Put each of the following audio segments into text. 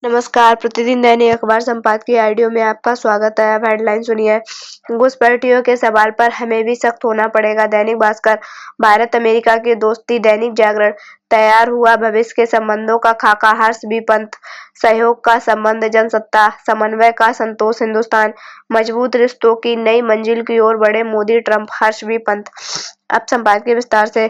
नमस्कार। प्रतिदिन दैनिक अखबार संपादकीय ऑडियो में आपका स्वागत है। अब हेडलाइन सुनिए। घुसपैठियों के सवाल पर हमें भी सख्त होना पड़ेगा। दैनिक भास्कर। भारत अमेरिका की दोस्ती। दैनिक जागरण। तैयार हुआ भविष्य के संबंधों का खाका। हर्ष बी पंत। सहयोग का संबंध जनसत्ता, समन्वय का संतोष हिंदुस्तान। मजबूत रिश्तों की नई मंजिल की ओर बढ़े मोदी ट्रंप। हर्ष बी पंत। अब संपादकीय विस्तार से।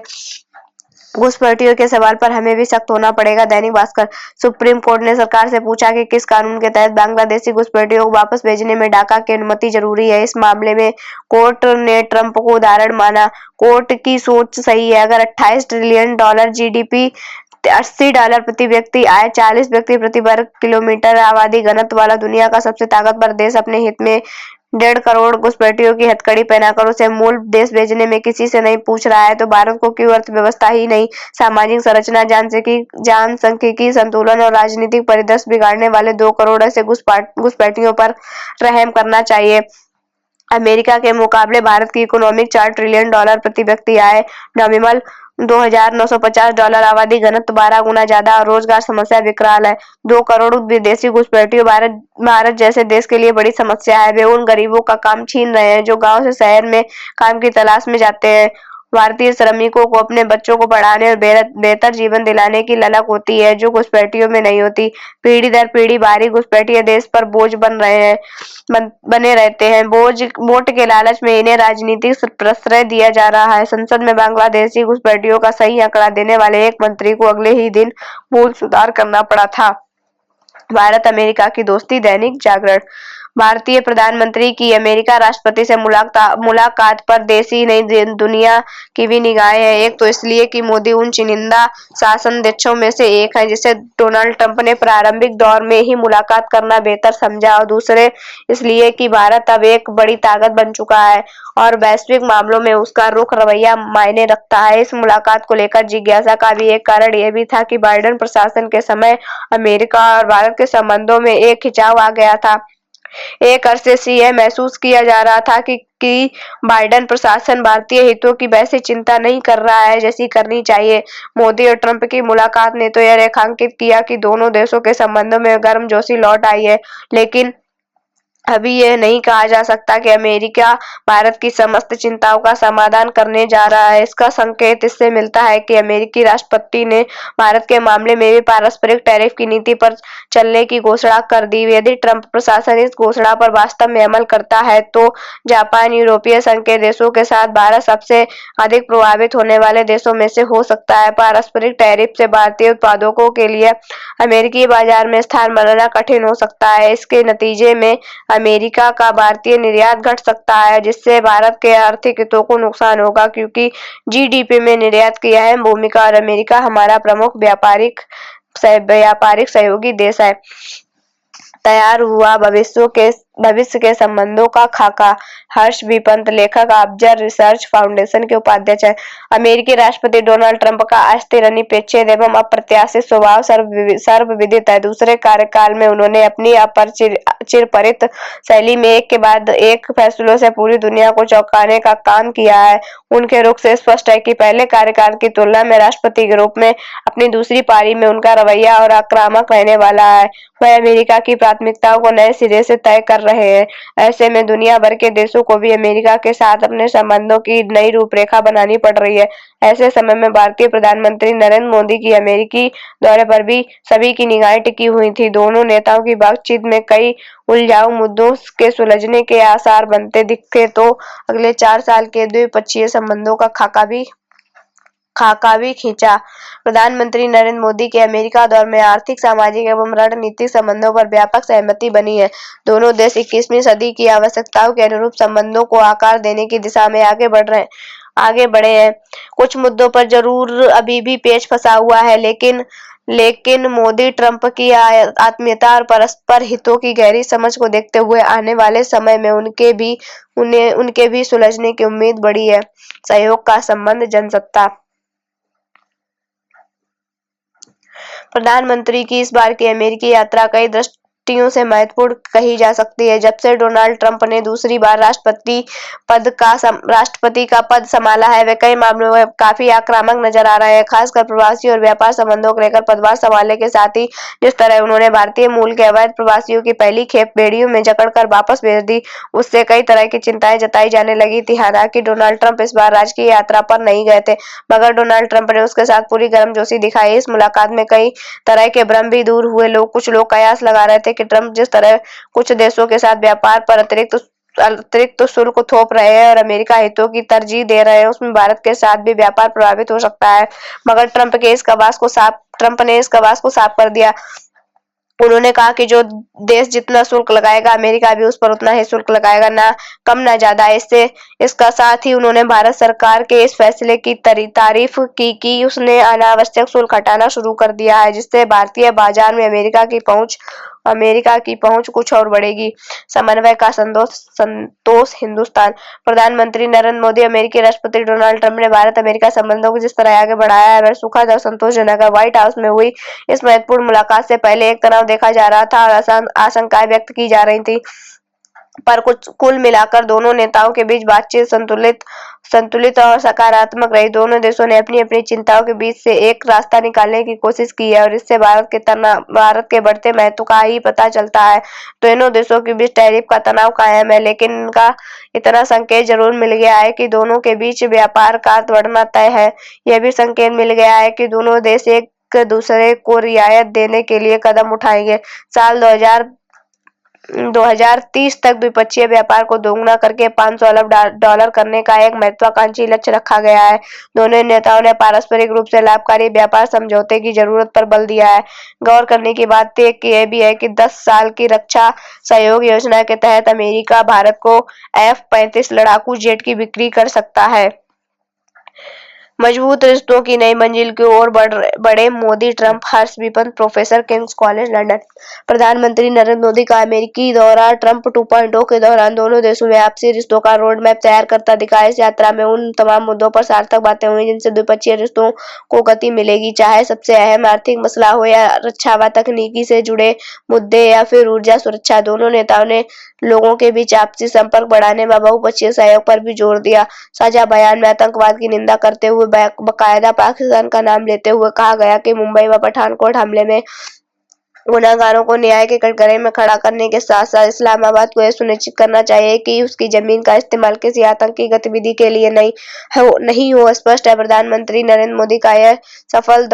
घुसपैठियों के सवाल पर हमें भी सख्त होना पड़ेगा। दैनिक भास्कर। सुप्रीम कोर्ट ने सरकार से पूछा कि किस कानून के तहत बांग्लादेशी घुसपैठियों को वापस भेजने में ढाका की अनुमति जरूरी है। इस मामले में कोर्ट ने ट्रंप को उदाहरण माना। कोर्ट की सोच सही है। अगर $28 ट्रिलियन जीडीपी, $80 प्रति व्यक्ति आय, 40 व्यक्ति प्रति वर्ग किलोमीटर आबादी घनत्व वाला दुनिया का सबसे ताकतवर देश अपने हित में 1.5 करोड़ घुसपैठियों की हथकड़ी पहनाकर उसे मूल देश भेजने में किसी से नहीं पूछ रहा है, तो भारत को क्यों अर्थव्यवस्था ही नहीं, सामाजिक संरचना, जनसांख्यिकी संतुलन और राजनीतिक परिदृश्य बिगाड़ने वाले 2 करोड़ ऐसे घुसपैठियों पर रहम करना चाहिए। अमेरिका के मुकाबले भारत की इकोनॉमिक $4 ट्रिलियन प्रति व्यक्ति आय, नॉमिनल $2,950, आबादी घनत्व 12 गुना ज्यादा और रोजगार समस्या विकराल है। 2 करोड़ विदेशी घुसपैठियों भारत जैसे देश के लिए बड़ी समस्या है। वे उन गरीबों का काम छीन रहे हैं जो गांव से शहर में काम की तलाश में जाते हैं। भारतीय श्रमिकों को अपने बच्चों को पढ़ाने और बेहतर जीवन दिलाने की ललक होती है, जो घुसपैठियों में नहीं होती। पीढ़ी दर पीढ़ी बाहरी घुसपैठिए देश पर बोझ बने रहते हैं। वोट के लालच में इन्हें राजनीतिक प्रश्रय दिया जा रहा है। संसद में बांग्लादेशी घुसपैठियों का सही आंकड़ा देने वाले एक मंत्री को अगले ही दिन मूल सुधार करना पड़ा था। भारत अमेरिका की दोस्ती। दैनिक जागरण। भारतीय प्रधानमंत्री की अमेरिका राष्ट्रपति से मुलाकात पर देशी नहीं दुनिया की भी निगाहें हैं। एक तो इसलिए कि मोदी उन चुनिंदा शासनाध्यक्षों में से एक है जिसे डोनाल्ड ट्रंप ने प्रारंभिक दौर में ही मुलाकात करना बेहतर समझा, और दूसरे इसलिए कि भारत अब एक बड़ी ताकत बन चुका है और वैश्विक मामलों में उसका रुख रवैया मायने रखता है। इस मुलाकात को लेकर जिज्ञासा का भी एक कारण यह भी था कि बाइडेन प्रशासन के समय अमेरिका और भारत के संबंधों में एक खिंचाव आ गया था। एक अरसे से यह महसूस किया जा रहा था कि बाइडेन प्रशासन भारतीय हितों की वैसी चिंता नहीं कर रहा है जैसी करनी चाहिए। मोदी और ट्रंप की मुलाकात ने तो यह रेखांकित किया कि दोनों देशों के संबंधों में गर्मजोशी लौट आई है, लेकिन अभी यह नहीं कहा जा सकता कि अमेरिका भारत की समस्त चिंताओं का समाधान करने जा रहा है। इसका संकेत इससे मिलता है कि अमेरिकी राष्ट्रपति ने भारत के मामले में भी पारस्परिक टैरिफ की नीति पर चलने की घोषणा कर दी। यदि ट्रंप प्रशासन इस घोषणा पर वास्तव में अमल करता है तो जापान, यूरोपीय संघ के देशों के साथ भारत सबसे अधिक प्रभावित होने वाले देशों में से हो सकता है। पारस्परिक टैरिफ से भारतीय उत्पादकों के लिए अमेरिकी बाजार में स्थान बनाना कठिन हो सकता है। इसके नतीजे में अमेरिका का भारतीय निर्यात घट सकता है, जिससे भारत के आर्थिक हितों को नुकसान होगा, क्योंकि जीडीपी में निर्यात की अहम भूमिका और अमेरिका हमारा प्रमुख व्यापारिक सहयोगी देश है। तैयार हुआ भविष्य के संबंधों का खाका। हर्ष बी पंत, लेखक, अब्जर रिसर्च फाउंडेशन के उपाध्यक्ष हैं। अमेरिकी राष्ट्रपति डोनाल्ड ट्रंप का अस्थिर, अनिपेक्षित एवं अप्रत्याशित स्वभाव सर्वविदित है। दूसरे कार्यकाल में उन्होंने अपनी चिरपरिचित शैली में एक के बाद एक फैसलों से पूरी दुनिया को चौंकाने का काम किया है। उनके रुख से स्पष्ट है कि पहले कार्यकाल की तुलना में राष्ट्रपति के रूप में अपनी दूसरी पारी में उनका रवैया और आक्रामक रहने वाला है। वह अमेरिका की प्राथमिकताओं को नए सिरे से तय कर रहे हैं। ऐसे में दुनिया भर के देशों को भी अमेरिका के साथ अपने संबंधों की नई रूपरेखा बनानी पड़ रही है। ऐसे समय में भारतीय प्रधानमंत्री नरेंद्र मोदी की अमेरिकी दौरे पर भी सभी की निगाहें टिकी हुई थी। दोनों नेताओं की बातचीत में कई उलझाऊ मुद्दों के सुलझने के आसार बनते दिखे, तो अगले 4 साल के द्विपक्षीय संबंधों का खाका भी खींचा। प्रधानमंत्री नरेंद्र मोदी के अमेरिका दौरे में आर्थिक, सामाजिक एवं रणनीतिक संबंधों पर व्यापक सहमति बनी है। दोनों देश 21वीं सदी की आवश्यकताओं के अनुरूप संबंधों को आकार देने की दिशा में आगे बढ़े हैं। कुछ मुद्दों पर जरूर अभी भी पेच फंसा हुआ है, लेकिन मोदी ट्रंप की आत्मीयता और परस्पर हितों की गहरी समझ को देखते हुए आने वाले समय में उनके भी सुलझने की उम्मीद बढ़ी है। सहयोग का संबंध जनसत्ता। प्रधानमंत्री की इस बार की अमेरिकी यात्रा कई दृष्टियों से महत्वपूर्ण कही जा सकती है। जब से डोनाल्ड ट्रंप ने दूसरी बार राष्ट्रपति का पद संभाला है, वे कई मामलों में काफी आक्रामक नजर आ रहे हैं, खासकर प्रवासी और व्यापार संबंधों को लेकर। पदभार संभालने के साथ ही जिस तरह उन्होंने भारतीय मूल के अवैध प्रवासियों की पहली खेप बेड़ियों में जकड़कर वापस भेज दी, उससे कई तरह की चिंताएं जताई जाने लगी थी। हालांकि डोनाल्ड ट्रंप इस बार राजकीय यात्रा पर नहीं गए थे, मगर डोनाल्ड ट्रंप ने उसके साथ पूरी गर्मजोशी दिखाई। इस मुलाकात में कई तरह के भ्रम भी दूर हुए। कुछ लोग कयास लगा रहे थे कि ट्रंप जिस तरह कुछ देशों के साथ व्यापार पर अतिरिक्त शुल्क थोप रहे हैं और अमेरिका हितों की तरजीह दे रहे हैं, उसमें भारत के साथ भी व्यापार प्रभावित हो सकता है। मगर ट्रंप ने इस कवास को साफ कर दिया। उन्होंने कहा कि जो देश जितना शुल्क लगाएगा, अमेरिका भी उस पर उतना ही शुल्क लगाएगा, ना कम ना ज्यादा। इसका साथ ही उन्होंने भारत सरकार के इस फैसले की तारीफ की कि उसने अनावश्यक शुल्क हटाना शुरू कर दिया है, जिससे भारतीय बाजार में अमेरिका की पहुंच कुछ और बढ़ेगी। समन्वय का संतोष हिंदुस्तान। प्रधानमंत्री नरेंद्र मोदी, अमेरिकी राष्ट्रपति डोनाल्ड ट्रंप ने भारत अमेरिका संबंधों को जिस तरह आगे बढ़ाया है, वह सुखद और संतोषजनक है। व्हाइट हाउस में हुई इस महत्वपूर्ण मुलाकात से पहले एक तनाव देखा जा रहा था और आशंकाएं व्यक्त की जा रही थी, पर कुल मिलाकर दोनों नेताओं के बीच बातचीत संतुलित और सकारात्मक रही। दोनों देशों ने अपनी अपनी चिंताओं के बीच से एक रास्ता निकालने की कोशिश की है और इससे भारत के बढ़ते महत्व का ही पता चलता है। दोनों देशों के बीच टैरिफ का तनाव कायम है, लेकिन इनका इतना संकेत जरूर मिल गया है कि दोनों के बीच व्यापार का बढ़ना तय है। यह भी संकेत मिल गया है कि दोनों देश एक दूसरे को रियायत देने के लिए कदम उठाएंगे। साल 2030 तक द्विपक्षीय व्यापार को दोगुना करके $500 अरब करने का एक महत्वाकांक्षी लक्ष्य रखा गया है। दोनों नेताओं ने पारस्परिक रूप से लाभकारी व्यापार समझौते की जरूरत पर बल दिया है। गौर करने की बात यह भी है कि 10 साल की रक्षा सहयोग योजना के तहत अमेरिका भारत को F-35 लड़ाकू जेट की बिक्री कर सकता है। मजबूत रिश्तों की नई मंजिल की ओर बढ़े Modi Trump. Harsh Vipan, professor, King's College London. प्रधानमंत्री नरेंद्र मोदी का अमेरिकी दौरा। ट्रंप 2.0 के दौरान दोनों देशों में आपसी रिश्तों का रोड मैप तैयार करता दिखा। इस यात्रा में उन तमाम मुद्दों पर सार्थक बातें हुई जिनसे द्विपक्षीय रिश्तों को गति मिलेगी, चाहे सबसे अहम आर्थिक मसला हो या रक्षा व तकनीकी से जुड़े मुद्दे या फिर ऊर्जा सुरक्षा। दोनों नेताओं ने लोगों के बीच आपसी संपर्क बढ़ाने व बहुपक्षीय सहयोग पर भी जोर दिया। साझा बयान में आतंकवाद की निंदा करते हुए बाकायदा पाकिस्तान का नाम लेते हुए कहा गया कि मुंबई व पठानकोट हमले में गुनहगारों को न्याय के कटघरे में खड़ा करने के साथ साथ इस्लामाबाद को यह सुनिश्चित करना चाहिए कि उसकी जमीन का इस्तेमाल किसी आतंकी गतिविधि के लिए नहीं हो। स्पष्ट है, प्रधानमंत्री नरेंद्र मोदी का यह सफल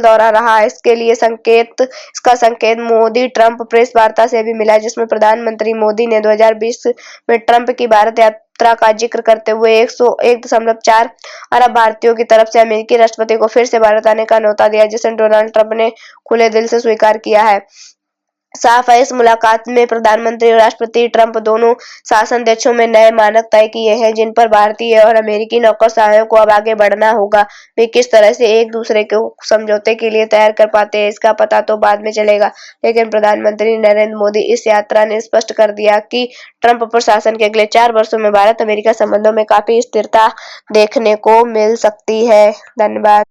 दौरा रहा। इसका संकेत मोदी ट्रंप प्रेस वार्ता से भी मिला, जिसमें प्रधानमंत्री मोदी ने 2020 में ट्रंप की भारत यात्रा का जिक्र करते हुए 1.4 अरब भारतीयों की तरफ से अमेरिकी राष्ट्रपति को फिर से भारत आने का न्योता दिया, जिसे डोनाल्ड ट्रंप ने खुले दिल से स्वीकार किया है। साफ है, इस मुलाकात में प्रधानमंत्री और राष्ट्रपति ट्रंप दोनों शासनाध्यक्षों में नए मानक तय किए हैं, जिन पर भारतीय और अमेरिकी नौकरशाहों को अब आगे बढ़ना होगा। वे किस तरह से एक दूसरे को समझौते के लिए तैयार कर पाते हैं, इसका पता तो बाद में चलेगा, लेकिन प्रधानमंत्री नरेंद्र मोदी इस यात्रा ने स्पष्ट कर दिया कि ट्रंप प्रशासन के अगले 4 वर्षों में भारत अमेरिका संबंधों में काफी स्थिरता देखने को मिल सकती है। धन्यवाद।